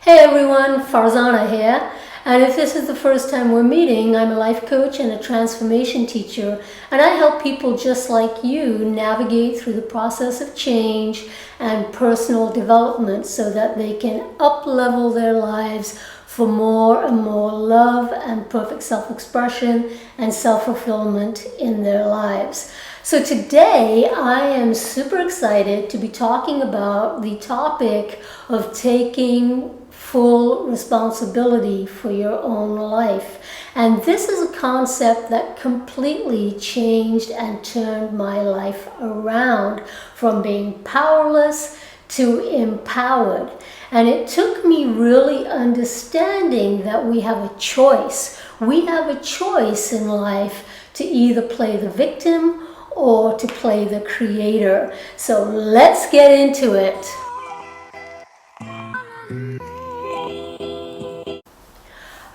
Hey everyone, Farzana here, and if this is the first time we're meeting, I'm a life coach and a transformation teacher, and I help people just like you navigate through the process of change and personal development so that they can up-level their lives for more and more love and perfect self-expression and self-fulfillment in their lives. So today I am super excited to be talking about the topic of taking full responsibility for your own life. And this is a concept that completely changed and turned my life around from being powerless to empowered. And it took me really understanding that we have a choice. We have a choice in life to either play the victim or to play the creator. So let's get into it.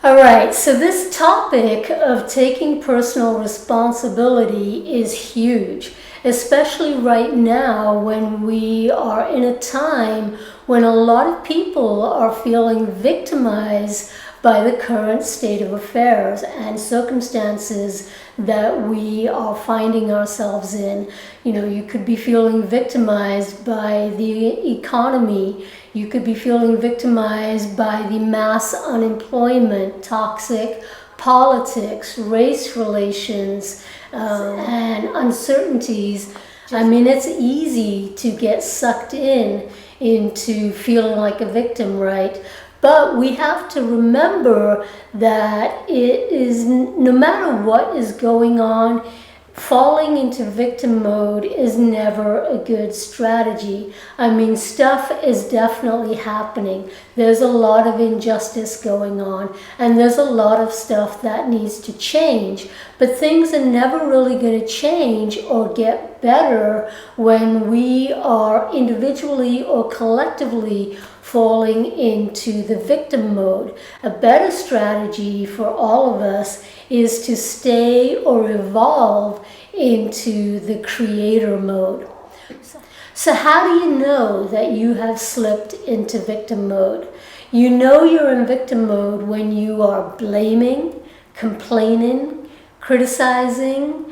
All right, so this topic of taking personal responsibility is huge, especially right now when we are in a time when a lot of people are feeling victimized by the current state of affairs and circumstances that we are finding ourselves in. You know, you could be feeling victimized by the economy. You could be feeling victimized by the mass unemployment, toxic politics, race relations, and uncertainties. I mean, it's easy to get sucked into feeling like a victim, right? But we have to remember that it is, no matter what is going on, falling into victim mode is never a good strategy. I mean, stuff is definitely happening. There's a lot of injustice going on, and there's a lot of stuff that needs to change. But things are never really going to change or get better when we are individually or collectively falling into the victim mode. A better strategy for all of us is to stay or evolve into the creator mode. So how do you know that you have slipped into victim mode? You know you're in victim mode when you are blaming, complaining, criticizing,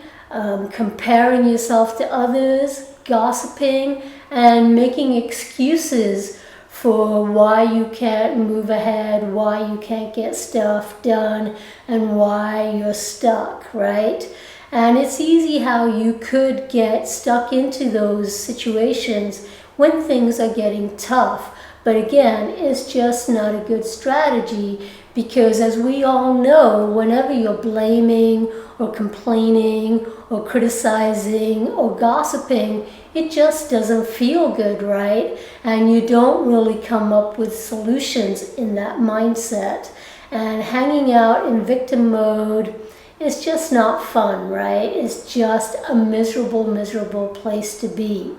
comparing yourself to others, gossiping, and making excuses for why you can't move ahead, why you can't get stuff done, and why you're stuck, right? And it's easy how you could get stuck into those situations when things are getting tough. But again, it's just not a good strategy because, as we all know, whenever you're blaming or complaining or criticizing or gossiping, it just doesn't feel good, right? And you don't really come up with solutions in that mindset. And hanging out in victim mode is just not fun, right? It's just a miserable, miserable place to be.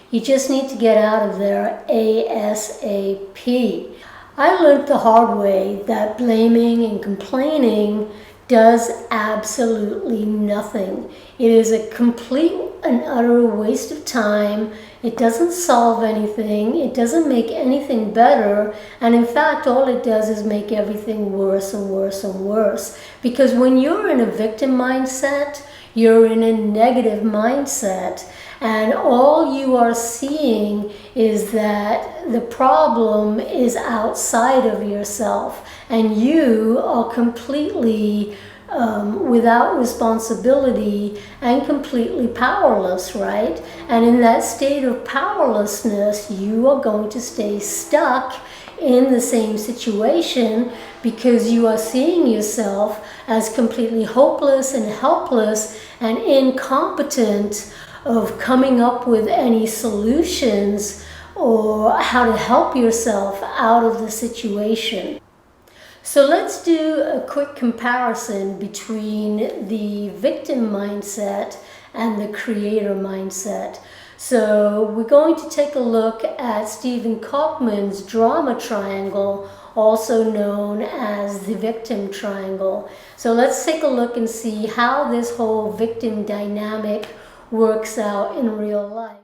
You just need to get out of there ASAP. I learned the hard way that blaming and complaining does absolutely nothing. It is a complete and utter waste of time. It doesn't solve anything. It doesn't make anything better. And in fact, all it does is make everything worse and worse and worse. Because when you're in a victim mindset, you're in a negative mindset. And all you are seeing is that the problem is outside of yourself. And you are completely without responsibility and completely powerless, right? And in that state of powerlessness, you are going to stay stuck in the same situation because you are seeing yourself as completely hopeless and helpless and incompetent of coming up with any solutions or how to help yourself out of the situation. So let's do a quick comparison between the victim mindset and the creator mindset. So we're going to take a look at Stephen Kaufman's drama triangle, also known as the victim triangle. So let's take a look and see how this whole victim dynamic works out in real life.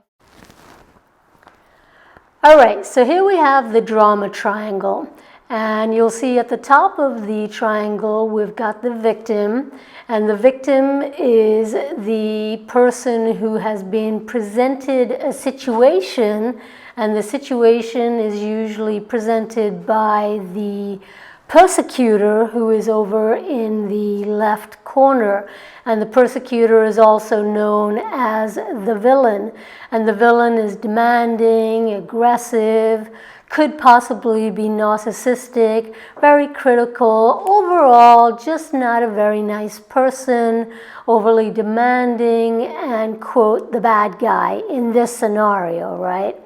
All right, so here we have the drama triangle. And you'll see at the top of the triangle, we've got the victim. And the victim is the person who has been presented a situation. And the situation is usually presented by the persecutor, who is over in the left corner. And the persecutor is also known as the villain. And the villain is demanding, aggressive, could possibly be narcissistic, very critical, overall just not a very nice person, overly demanding, and quote, the bad guy in this scenario, right?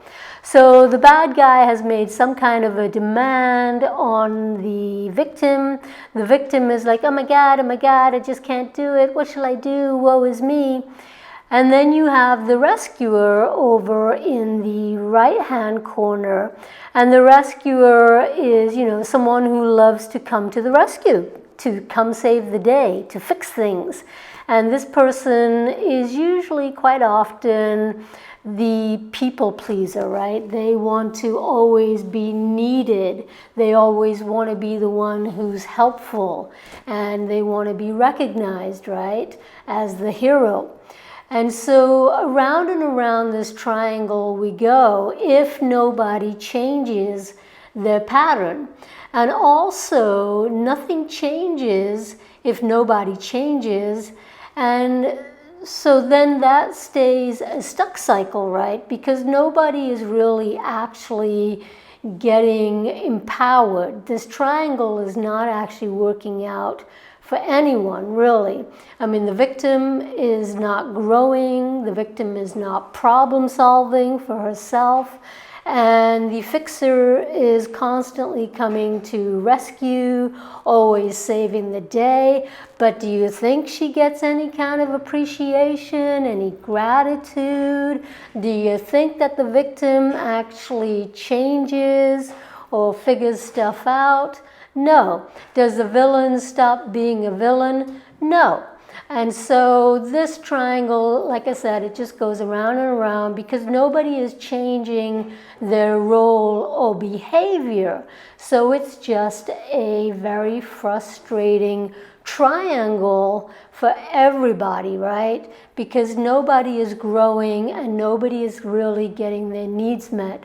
So the bad guy has made some kind of a demand on the victim. The victim is like, oh my God, I just can't do it. What shall I do? Woe is me. And then you have the rescuer over in the right-hand corner. And the rescuer is, someone who loves to come to the rescue, to come save the day, to fix things. And this person is usually quite often the people pleaser, right? They want to always be needed. They always want to be the one who's helpful. And they want to be recognized, right, as the hero. And so around and around this triangle we go if nobody changes their pattern. And also nothing changes if nobody changes. And so then that stays a stuck cycle, right? Because nobody is really actually getting empowered. This triangle is not actually working out for anyone, really. I mean, the victim is not growing, the victim is not problem solving for herself, and the fixer is constantly coming to rescue, always saving the day. But do you think she gets any kind of appreciation, any gratitude? Do you think that the victim actually changes or figures stuff out? No. Does the villain stop being a villain? No. And so this triangle, like I said, it just goes around and around because nobody is changing their role or behavior. So it's just a very frustrating triangle for everybody, right? Because nobody is growing and nobody is really getting their needs met.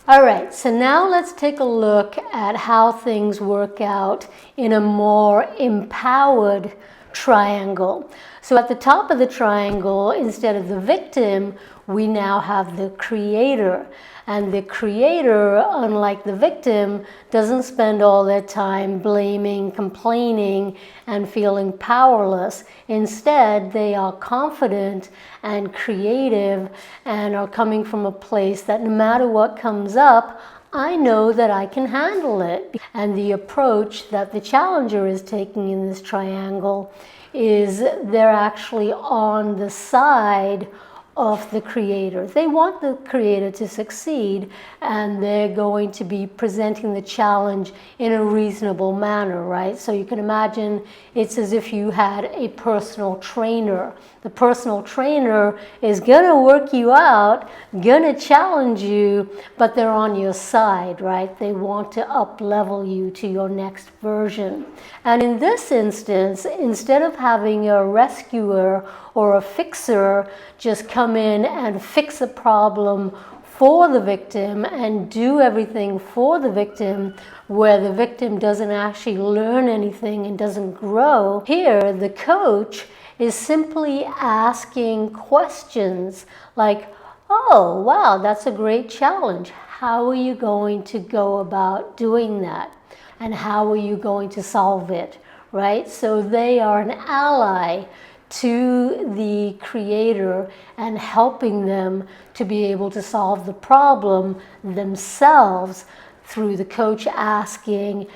All right, so now let's take a look at how things work out in a more empowered triangle. So at the top of the triangle, instead of the victim, we now have the creator. And the creator, unlike the victim, doesn't spend all their time blaming, complaining, and feeling powerless. Instead, they are confident and creative and are coming from a place that no matter what comes up, I know that I can handle it. And the approach that the challenger is taking in this triangle is they're actually on the side of the creator. They want the creator to succeed, and they're going to be presenting the challenge in a reasonable manner, right? So you can imagine it's as if you had a personal trainer. The personal trainer is gonna work you out, gonna challenge you, but they're on your side, right? They want to up-level you to your next version. And in this instance, instead of having a rescuer or a fixer just come in and fix a problem for the victim and do everything for the victim, where the victim doesn't actually learn anything and doesn't grow, here the coach is simply asking questions like, oh, wow, that's a great challenge. How are you going to go about doing that? And how are you going to solve it, right? So they are an ally to the creator and helping them to be able to solve the problem themselves through the coach asking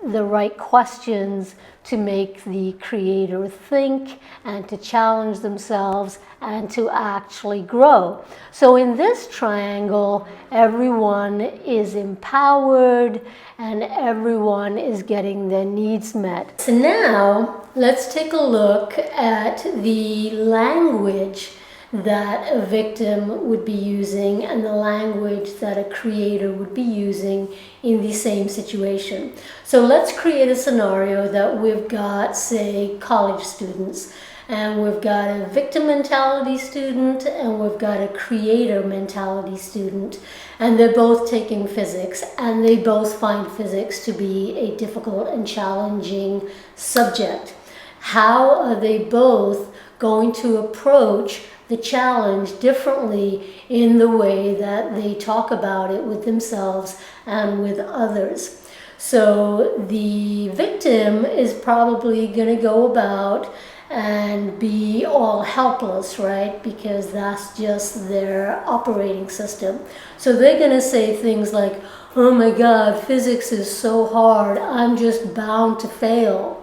the right questions to make the creator think and to challenge themselves and to actually grow. So in this triangle, everyone is empowered and everyone is getting their needs met. So now let's take a look at the language that a victim would be using and the language that a creator would be using in the same situation. So let's create a scenario that we've got, say, college students, and we've got a victim mentality student and we've got a creator mentality student, and they're both taking physics and they both find physics to be a difficult and challenging subject. How are they both going to approach the challenge differently in the way that they talk about it with themselves and with others? So the victim is probably going to go about and be all helpless, right? Because that's just their operating system. So they're going to say things like, oh my God, physics is so hard, I'm just bound to fail.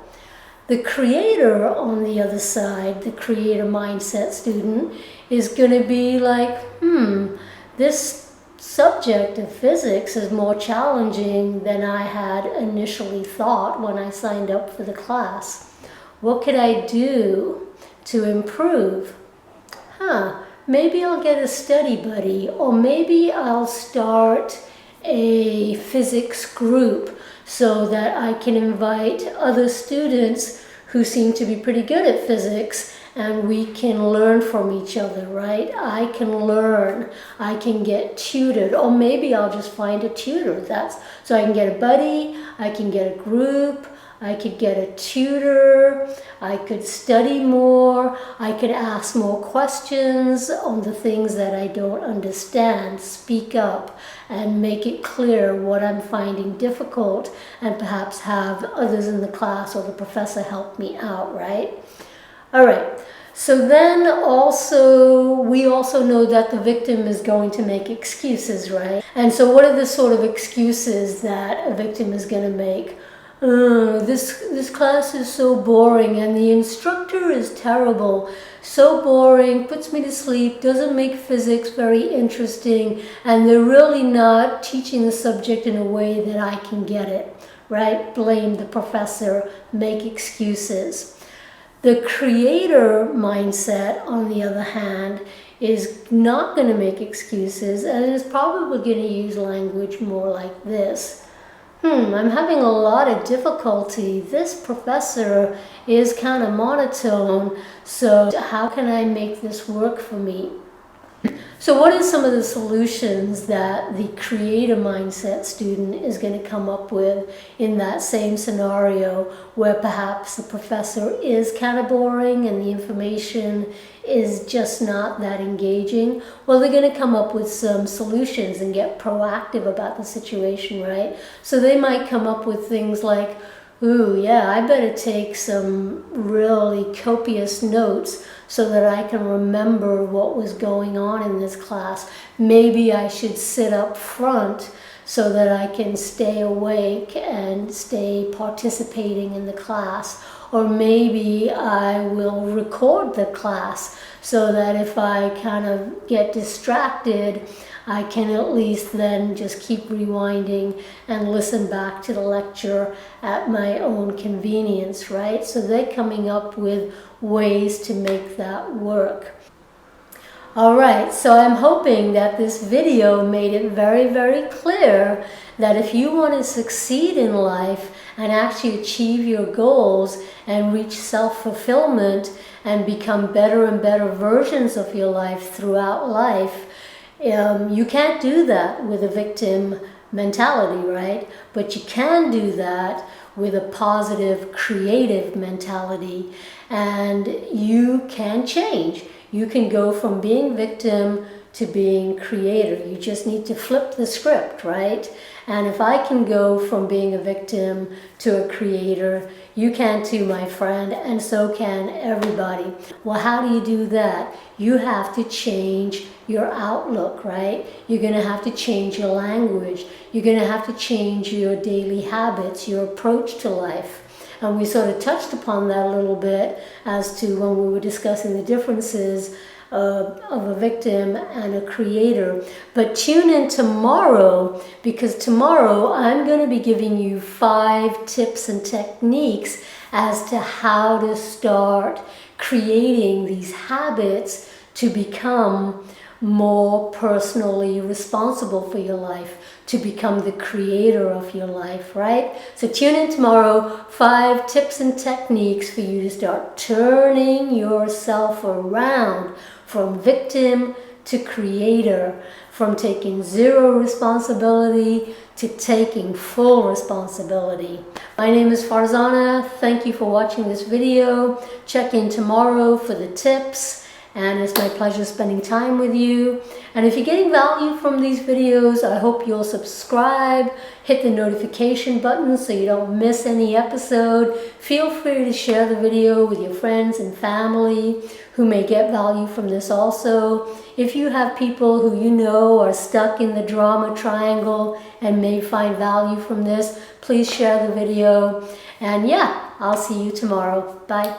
The creator on the other side, the creator mindset student, is going to be like, this subject of physics is more challenging than I had initially thought when I signed up for the class. What could I do to improve? Maybe I'll get a study buddy, or maybe I'll start a physics group so that I can invite other students who seem to be pretty good at physics and we can learn from each other, right? I can learn, I can get tutored, or maybe I'll just find a tutor. So I can get a buddy, I can get a group, I could get a tutor, I could study more, I could ask more questions on the things that I don't understand, speak up and make it clear what I'm finding difficult, and perhaps have others in the class or the professor help me out, right? All right, so then we also know that the victim is going to make excuses, right? And so what are the sort of excuses that a victim is going to make? This class is so boring and the instructor is terrible. So boring, puts me to sleep, doesn't make physics very interesting, and they're really not teaching the subject in a way that I can get it, right? Blame the professor, make excuses. The creator mindset, on the other hand, is not going to make excuses and is probably going to use language more like this. I'm having a lot of difficulty. This professor is kind of monotone, so how can I make this work for me? So what are some of the solutions that the creator mindset student is going to come up with in that same scenario where perhaps the professor is kind of boring and the information is just not that engaging? Well, they're going to come up with some solutions and get proactive about the situation, right? So they might come up with things like, I better take some really copious notes so that I can remember what was going on in this class. Maybe I should sit up front so that I can stay awake and stay participating in the class. Or maybe I will record the class so that if I kind of get distracted, I can at least then just keep rewinding and listen back to the lecture at my own convenience, right? So they're coming up with ways to make that work. All right, so I'm hoping that this video made it very, very clear that if you want to succeed in life and actually achieve your goals and reach self-fulfillment and become better and better versions of your life throughout life, you can't do that with a victim mentality, right? But you can do that with a positive, creative mentality, and you can change. You can go from being victim to being creator. You just need to flip the script, right? And if I can go from being a victim to a creator, you can too, my friend, and so can everybody. Well, how do you do that? You have to change your outlook, right? You're going to have to change your language. You're going to have to change your daily habits, your approach to life. And we sort of touched upon that a little bit as to when we were discussing the differences of a victim and a creator. But tune in tomorrow, because tomorrow I'm going to be giving you 5 tips and techniques as to how to start creating these habits to become more personally responsible for your life, to become the creator of your life, right? So tune in tomorrow, 5 tips and techniques for you to start turning yourself around from victim to creator, from taking 0 responsibility to taking full responsibility. My name is Farzana. Thank you for watching this video. Check in tomorrow for the tips. And it's my pleasure spending time with you. And if you're getting value from these videos, I hope you'll subscribe, hit the notification button so you don't miss any episode. Feel free to share the video with your friends and family who may get value from this also. If you have people who you know are stuck in the drama triangle and may find value from this, please share the video. And yeah, I'll see you tomorrow. Bye.